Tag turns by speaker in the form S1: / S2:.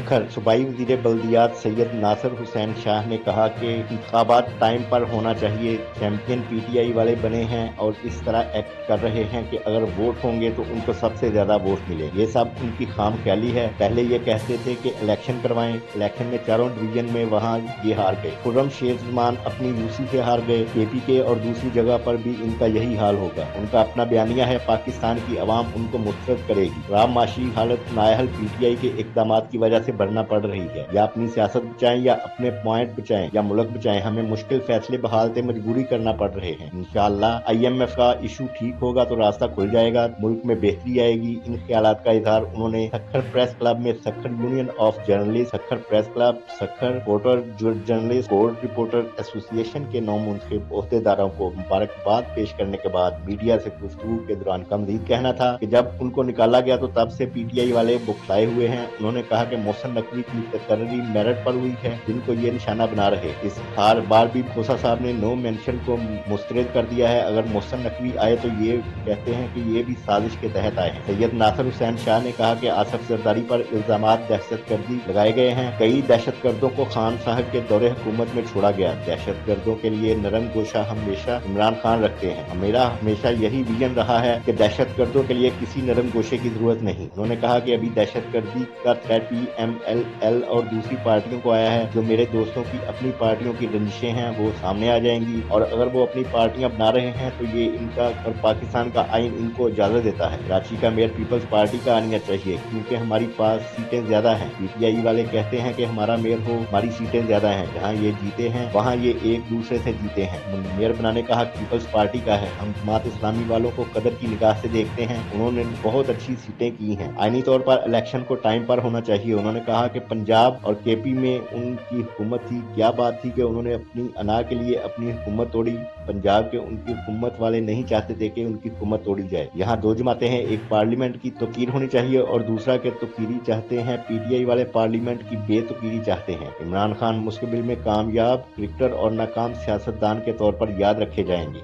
S1: सखर सूबाई वज़ीर बल्दियात सैयद नासिर हुसैन शाह ने कहा कि इंतखाबात टाइम पर होना चाहिए। चैंपियन पीटीआई वाले बने हैं और इस तरह एक्ट कर रहे हैं कि अगर वोट होंगे तो उनको सबसे ज्यादा वोट मिले। ये सब उनकी खाम ख्याली है। पहले ये कहते थे कि इलेक्शन करवाएं, इलेक्शन में चारों डिवीजन में वहाँ ये हार गए। खुर्रम शेख जमान अपनी यूसी से हार गए। केपी के और दूसरी जगह पर भी इनका यही हाल होगा। उनका अपना बयानिया है, पाकिस्तान की अवाम उनको मुस्तरद करेगी। राम माशी हालत नायहल पीटीआई के इकदाम की वजह से बढ़ना पड़ रही है। या अपनी सियासत बचाएं या अपने पॉइंट बचाएं या मुल्क बचाएं। हमें मुश्किल फैसले बहालते मजबूरी करना पड़ रहे हैं। इंशाअल्लाह IMF का इशू ठीक होगा तो रास्ता खुल जाएगा, मुल्क में बेहतरी आएगी। इन ख्यालात का इजहार उन्होंने सखर प्रेस क्लब में Sukkur union of journalist, Sukkur press club, Sukkur reporter journalist court reporter association के नौ मुंतखब ओहदेदारों को मुबारकबाद पेश करने के बाद मीडिया से गुफ्तगू के दौरान का मजीद कहना था कि जब उनको निकाला गया तो तब से पीटीआई वाले बुखलाए हुए हैं। उन्होंने कहा कि मोहसिन नकवी की तकर्री मेरिट पर हुई है, जिनको ये निशाना बना रहे। इस हर बार भी खोसा साहब ने नो मेंशन को मुस्तरद कर दिया है। अगर मोहसिन नकवी आए तो ये कहते हैं कि ये भी साजिश के तहत आए हैं। सैयद नासिर हुसैन शाह ने कहा कि आसफ जरदारी पर इल्जामात दहशतगर्दी लगाए गए हैं। कई दहशतगर्दों को खान साहब के दौरे हुकूमत में छोड़ा गया। दहशतगर्दों के लिए नरम गोशा हमेशा इमरान खान रखते हैं। मेरा हमेशा यही विजन रहा है कि दहशतगर्दों के लिए किसी नरम गोशे की जरूरत नहीं। उन्होंने कहा कि अभी दहशतगर्दी का थ्रेट PMLL और दूसरी पार्टियों को आया है। जो मेरे दोस्तों की अपनी पार्टियों की रंजिशें हैं वो सामने आ जाएंगी, और अगर वो अपनी पार्टियां बना रहे हैं तो ये इनका और पाकिस्तान का आइन इनको इजाजत देता है। कराची का मेयर पीपल्स पार्टी का आना चाहिए क्योंकि हमारी पास सीटें ज्यादा हैं। पीटीआई वाले कहते हैं कि हमारा मेयर हो, हमारी सीटें ज्यादा हैं। जहाँ ये जीते हैं वहाँ ये एक दूसरे से जीते हैं। मेयर बनाने का हक पीपल्स पार्टी का है। हम जमात इस्लामी वालों को कदर की निगाह से देखते हैं। उन्होंने बहुत अच्छी सीटें की हैं। आईनी तौर पर इलेक्शन को टाइम पर होना चाहिए। उन्होंने कहा कि पंजाब और केपी में उनकी हुकूमत थी, क्या बात थी कि उन्होंने अपनी अना के लिए अपनी हुकूमत तोड़ी। पंजाब के उनकी हुकूमत वाले नहीं चाहते थे कि उनकी हुकूमत तोड़ी जाए। यहाँ दो जमातें हैं, एक पार्लियामेंट की तोकीर होनी चाहिए और दूसरा के तोकीरी चाहते हैं। पीटीआई वाले पार्लियामेंट की बेतुकीरी चाहते हैं। इमरान खान मुस्तकबिल में कामयाब क्रिकेटर और नाकाम सियासतदान के तौर पर याद रखे जाएंगे।